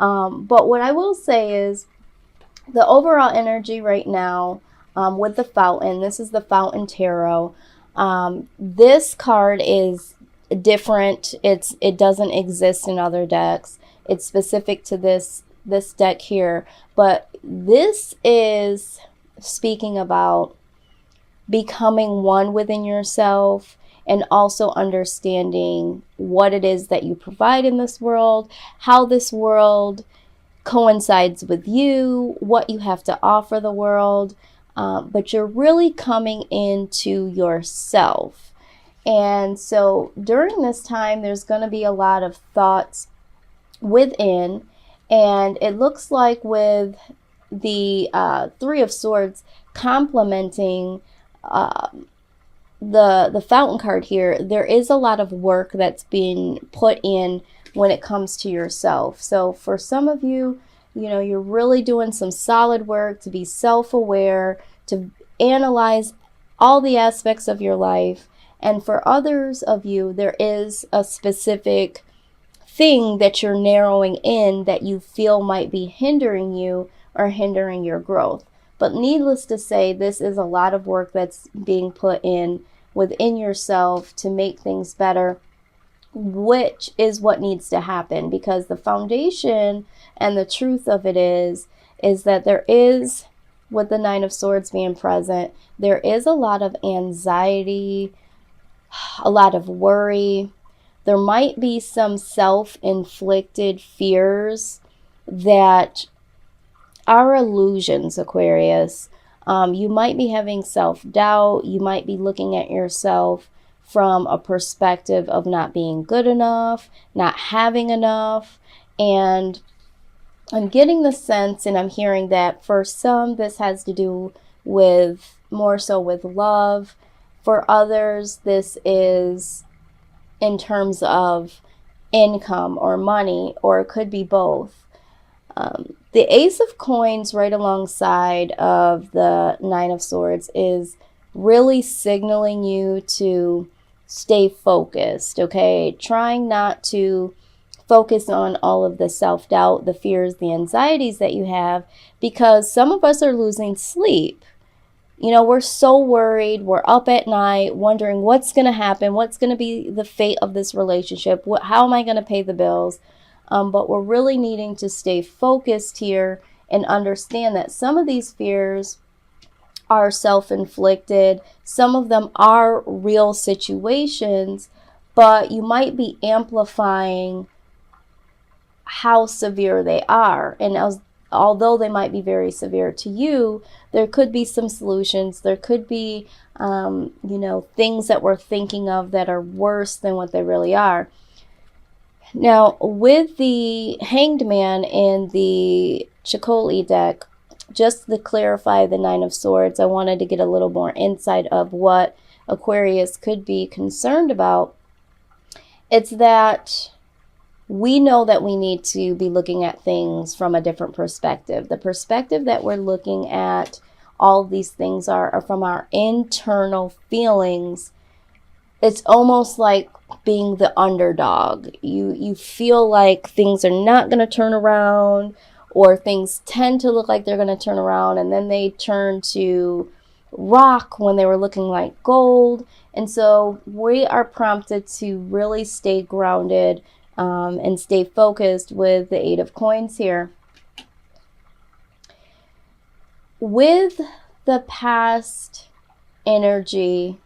But what I will say is the overall energy right now with the fountain, this is the Fountain Tarot. This card is different. It doesn't exist in other decks. It's specific to this deck here. But this is speaking about becoming one within yourself and also understanding what it is that you provide in this world, how this world coincides with you, what you have to offer the world, but you're really coming into yourself. And so during this time, there's going to be a lot of thoughts within, and it looks like with the Three of Swords complementing the Fountain card here, there is a lot of work that's being put in when it comes to yourself. So for some of you, you know, you're really doing some solid work to be self-aware, to analyze all the aspects of your life. And for others of you, there is a specific thing that you're narrowing in that you feel might be hindering you or hindering your growth. But needless to say, this is a lot of work that's being put in within yourself to make things better, which is what needs to happen, because the foundation and the truth of it is that there is, with the Nine of Swords being present, there is a lot of anxiety, a lot of worry. There might be some self-inflicted fears that are illusions, Aquarius. You might be having self-doubt. You might be looking at yourself from a perspective of not being good enough, not having enough. And I'm getting the sense, and I'm hearing that for some, this has to do with more so with love. For others, this is in terms of income or money, or it could be both. The Ace of Coins right alongside of the Nine of Swords is really signaling you to stay focused, okay? Trying not to focus on all of the self-doubt, the fears, the anxieties that you have, because some of us are losing sleep. You know, we're so worried. We're up at night wondering what's going to happen, what's going to be the fate of this relationship, how am I going to pay the bills? But we're really needing to stay focused here and understand that some of these fears are self-inflicted. Some of them are real situations, but you might be amplifying how severe they are. And although they might be very severe to you, there could be some solutions. There could be, you know, things that we're thinking of that are worse than what they really are. Now, with the Hanged Man in the Chicoli deck, just to clarify the Nine of Swords, I wanted to get a little more insight of what Aquarius could be concerned about. It's that we know that we need to be looking at things from a different perspective. The perspective that we're looking at all of these things are from our internal feelings. It's almost like being the underdog. You feel like things are not going to turn around, or things tend to look like they're going to turn around, and then they turn to rock when they were looking like gold. And so we are prompted to really stay grounded and stay focused with the Eight of Coins here. With the past energy,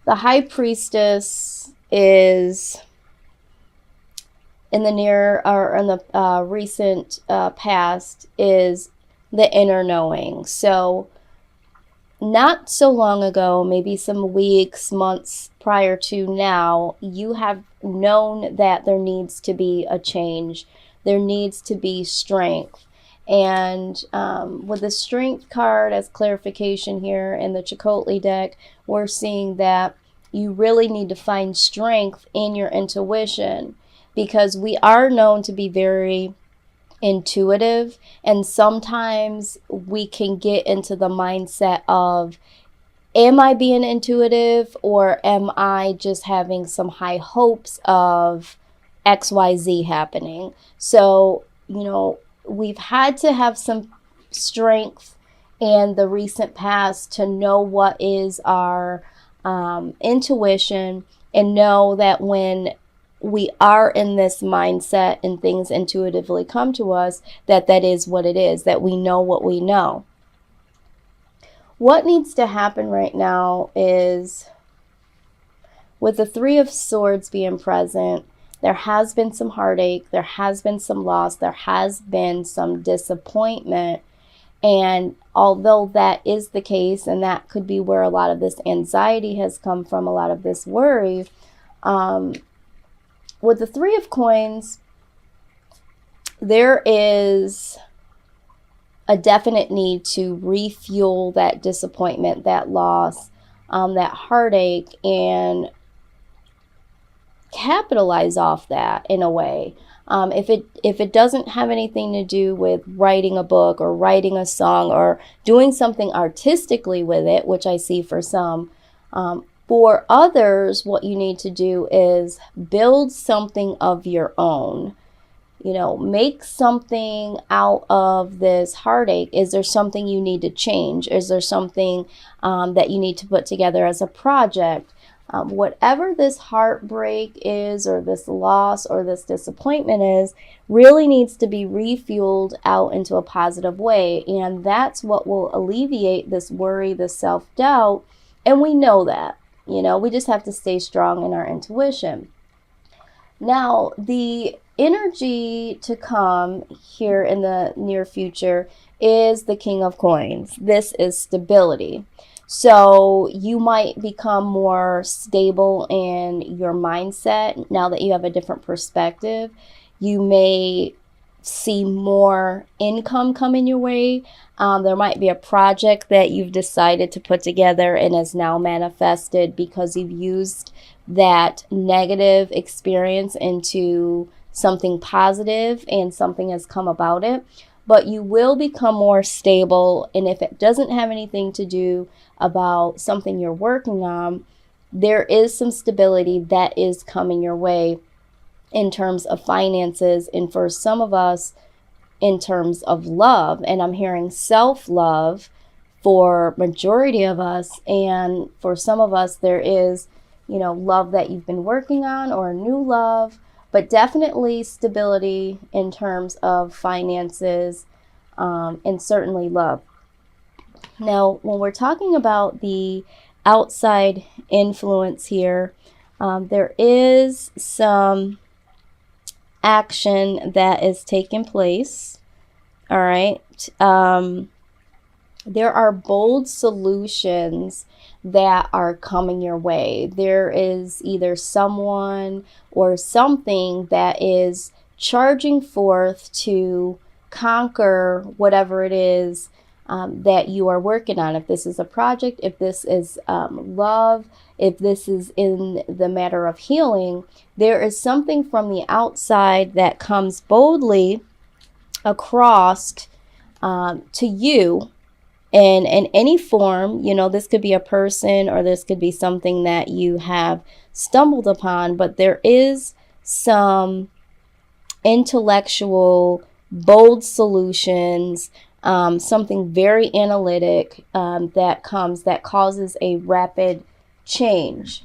the High Priestess is in the near or in the recent past is the inner knowing. So not so long ago, maybe some weeks, months prior to now, you have known that there needs to be a change. There needs to be strength. And with the Strength card as clarification here in the Chicotli deck, we're seeing that you really need to find strength in your intuition, because we are known to be very intuitive, and sometimes we can get into the mindset of, am I being intuitive, or am I just having some high hopes of XYZ happening. So, you know, we've had to have some strength in the recent past to know what is our intuition, and know that when we are in this mindset and things intuitively come to us, that that is what it is, that we know what we know. What needs to happen right now is, with the Three of Swords being present, there has been some heartache, there has been some loss, there has been some disappointment. And although that is the case, and that could be where a lot of this anxiety has come from, a lot of this worry, with the Three of Coins, there is a definite need to refuel that disappointment, that loss, that heartache, and capitalize off that in a way. If it doesn't have anything to do with writing a book or writing a song or doing something artistically with it, which I see for some, for others, what you need to do is build something of your own. You know, make something out of this heartache. Is there something you need to change? Is there something that you need to put together as a project? Whatever this heartbreak is, or this loss, or this disappointment is, really needs to be refueled out into a positive way. And that's what will alleviate this worry, this self-doubt. And we know that, you know, we just have to stay strong in our intuition. Now, the energy to come here in the near future is the King of Coins. This is stability. So you might become more stable in your mindset now that you have a different perspective. You may see more income coming your way. There might be a project that you've decided to put together and is now manifested because you've used that negative experience into something positive and something has come about it. But you will become more stable, and if it doesn't have anything to do about something you're working on, there is some stability that is coming your way in terms of finances, and for some of us, in terms of love. And I'm hearing self-love for majority of us, and for some of us there is, you know, love that you've been working on or a new love, but definitely stability in terms of finances, and certainly love. Now, when we're talking about the outside influence here, there is some action that is taking place. All right. There are bold solutions that are coming your way. There is either someone or something that is charging forth to conquer whatever it is that you are working on. If this is a project, if this is love, if this is in the matter of healing, there is something from the outside that comes boldly across to you in any form. You know, this could be a person or this could be something that you have stumbled upon, but there is some intellectual, bold solutions, something very analytic that causes a rapid change.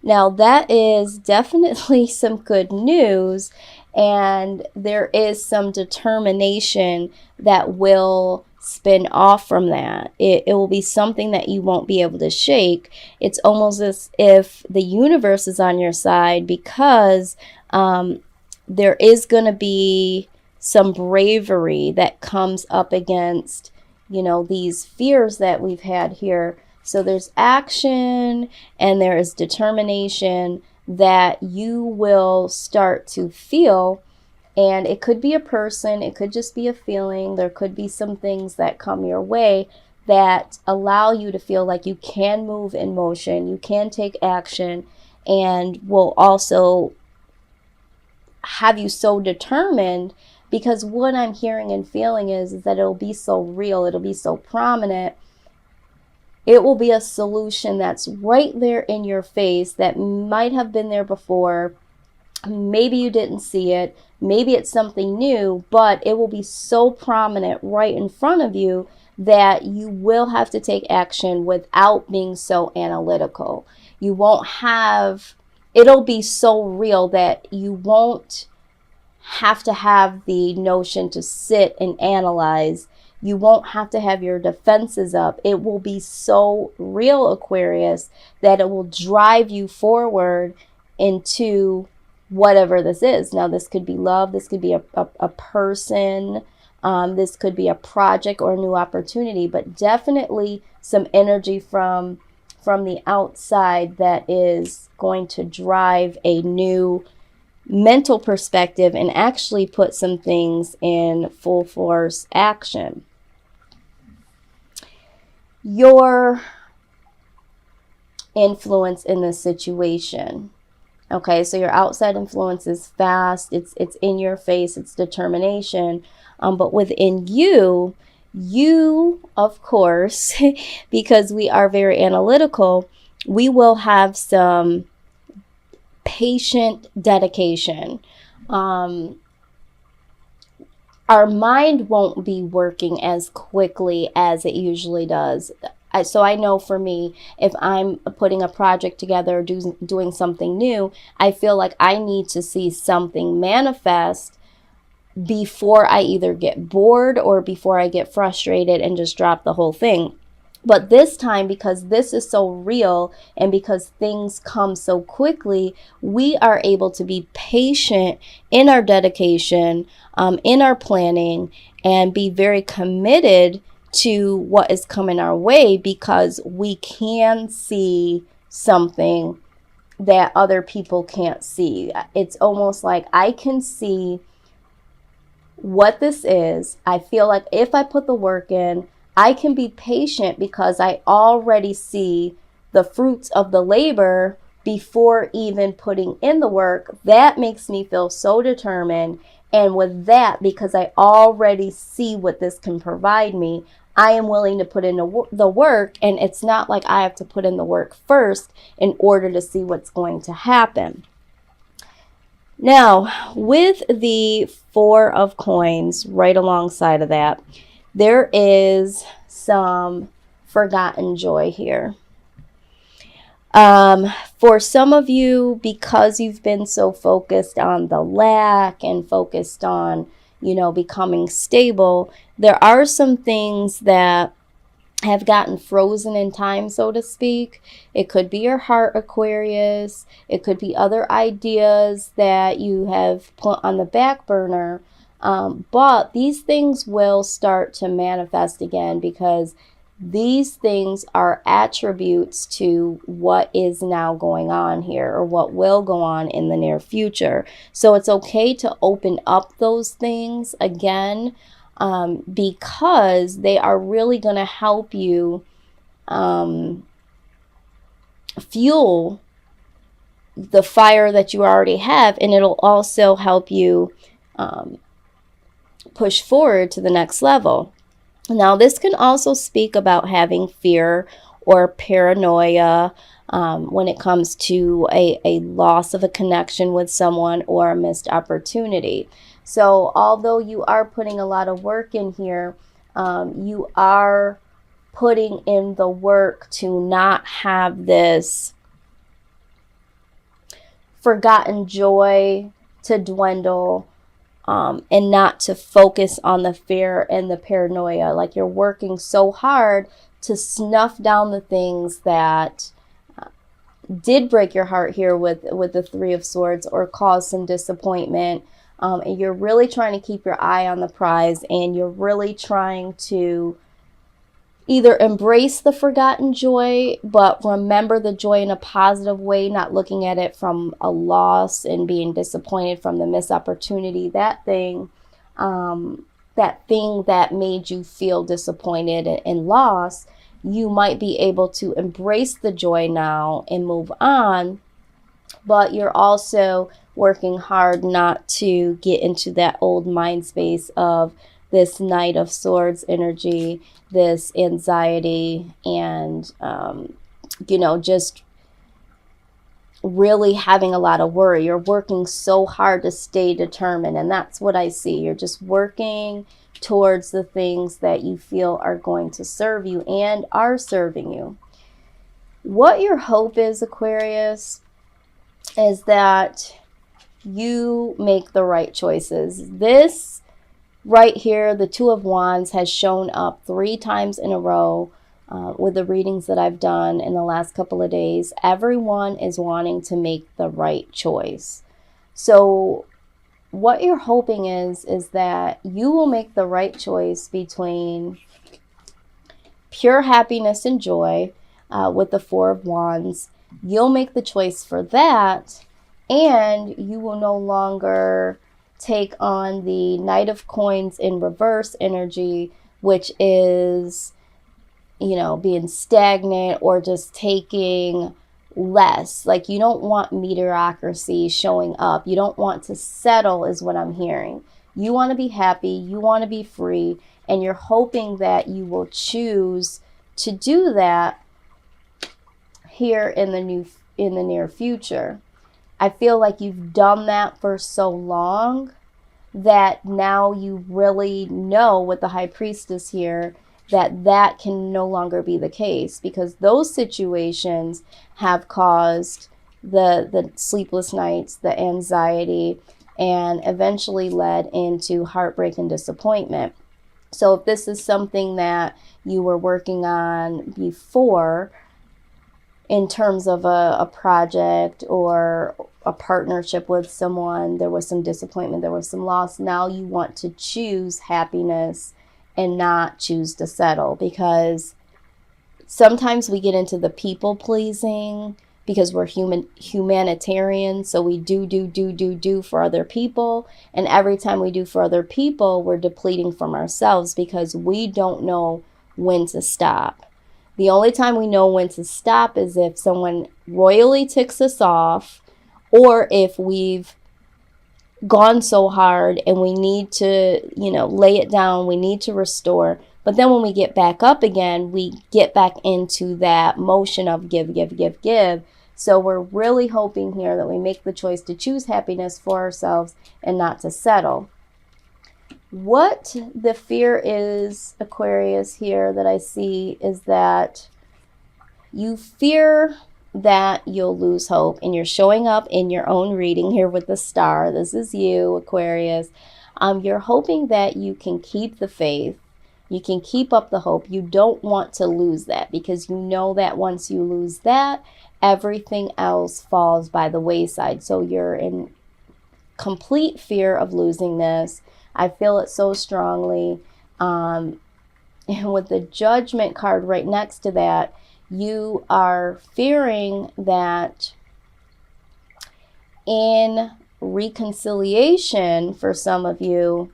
Now, that is definitely some good news, and there is some determination that will spin off from that. It will be something that you won't be able to shake. It's almost as if the universe is on your side, because there is going to be some bravery that comes up against, you know, these fears that we've had here. So there's action and there is determination that you will start to feel. And it could be a person, it could just be a feeling. There could be some things that come your way that allow you to feel like you can move in motion, you can take action, and will also have you so determined, because what I'm hearing and feeling is that it'll be so real, it'll be so prominent. It will be a solution that's right there in your face that might have been there before, Maybe you didn't see it. Maybe it's something new, but it will be so prominent right in front of you that you will have to take action without being so analytical. You won't have, it'll be so real that you won't have to have the notion to sit and analyze. You won't have to have your defenses up. It will be so real, Aquarius, that it will drive you forward into whatever this is. Now, this could be love. This could be a person. This could be a project or a new opportunity, but definitely some energy from the outside that is going to drive a new mental perspective and actually put some things in full force action. Your influence in this situation. Okay, so your outside influence is fast, it's in your face, it's determination. But within you, of course, because we are very analytical, we will have some patient dedication. Our mind won't be working as quickly as it usually does. So I know for me, if I'm putting a project together, doing something new, I feel like I need to see something manifest before I either get bored or before I get frustrated and just drop the whole thing. But this time, because this is so real and because things come so quickly, we are able to be patient in our dedication, in our planning, and be very committed to what is coming our way, because we can see something that other people can't see. It's almost like I can see what this is. I feel like if I put the work in, I can be patient because I already see the fruits of the labor before even putting in the work. That makes me feel so determined. And with that, because I already see what this can provide me, I am willing to put in the work. And it's not like I have to put in the work first in order to see what's going to happen. Now, with the Four of Coins right alongside of that, there is some forgotten joy here. For some of you, because you've been so focused on the lack and focused on, becoming stable, there are some things that have gotten frozen in time, so to speak. It could be your heart, Aquarius. It could be other ideas that you have put on the back burner. But these things will start to manifest again, because these things are attributes to what is now going on here, or what will go on in the near future. So it's okay to open up those things again, because they are really going to help you fuel the fire that you already have, and it'll also help you push forward to the next level. Now, this can also speak about having fear or paranoia when it comes to a loss of a connection with someone or a missed opportunity. So although you are putting a lot of work in here, you are putting in the work to not have this forgotten joy to dwindle, and not to focus on the fear and the paranoia. Like, you're working so hard to snuff down the things that did break your heart here with the Three of Swords, or cause some disappointment. And you're really trying to keep your eye on the prize, and you're really trying to either embrace the forgotten joy, but remember the joy in a positive way, not looking at it from a loss and being disappointed from the missed opportunity. That thing that made you feel disappointed and lost, you might be able to embrace the joy now and move on. But you're also working hard not to get into that old mind space of this Knight of Swords energy, this anxiety, and, just really having a lot of worry. You're working so hard to stay determined, and that's what I see. You're just working towards the things that you feel are going to serve you and are serving you. What your hope is, Aquarius, is that you make the right choices. This right here, the Two of Wands, has shown up 3 times in a row with the readings that I've done in the last couple of days. Everyone is wanting to make the right choice. So what you're hoping is that you will make the right choice between pure happiness and joy with the Four of Wands. You'll make the choice for that, and you will no longer take on the Knight of Coins in reverse energy, which is, you know, being stagnant or just taking less. Like, you don't want mediocrity showing up. You don't want to settle, is what I'm hearing. You want to be happy. You want to be free. And you're hoping that you will choose to do that here in the near future. I feel like you've done that for so long that now you really know, with the High Priestess here, that can no longer be the case, because those situations have caused the sleepless nights, the anxiety, and eventually led into heartbreak and disappointment. So if this is something that you were working on before, in terms of a project or a partnership with someone, there was some disappointment, there was some loss. Now you want to choose happiness and not choose to settle, because sometimes we get into the people pleasing because we're humanitarian. So we do for other people. And every time we do for other people, we're depleting from ourselves because we don't know when to stop. The only time we know when to stop is if someone royally ticks us off, or if we've gone so hard and we need to, lay it down, we need to restore. But then when we get back up again, we get back into that motion of give. So we're really hoping here that we make the choice to choose happiness for ourselves and not to settle. What the fear is, Aquarius, here that I see is that you fear that you'll lose hope, and you're showing up in your own reading here with the star. This is you, Aquarius. You're hoping that you can keep the faith. You can keep up the hope. You don't want to lose that, because you know that once you lose that, everything else falls by the wayside. So you're in complete fear of losing this. I feel it so strongly. And with the Judgment card right next to that, you are fearing that in reconciliation, for some of you,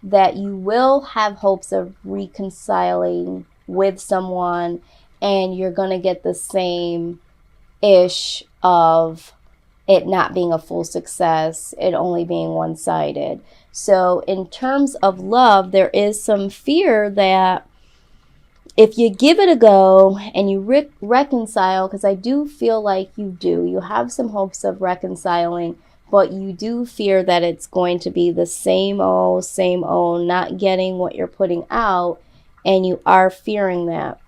that you will have hopes of reconciling with someone, and you're going to get the same ish of it not being a full success, it only being one-sided. So in terms of love, there is some fear that if you give it a go and you reconcile, because I do feel like you have some hopes of reconciling, but you do fear that it's going to be the same old, not getting what you're putting out, and you are fearing that.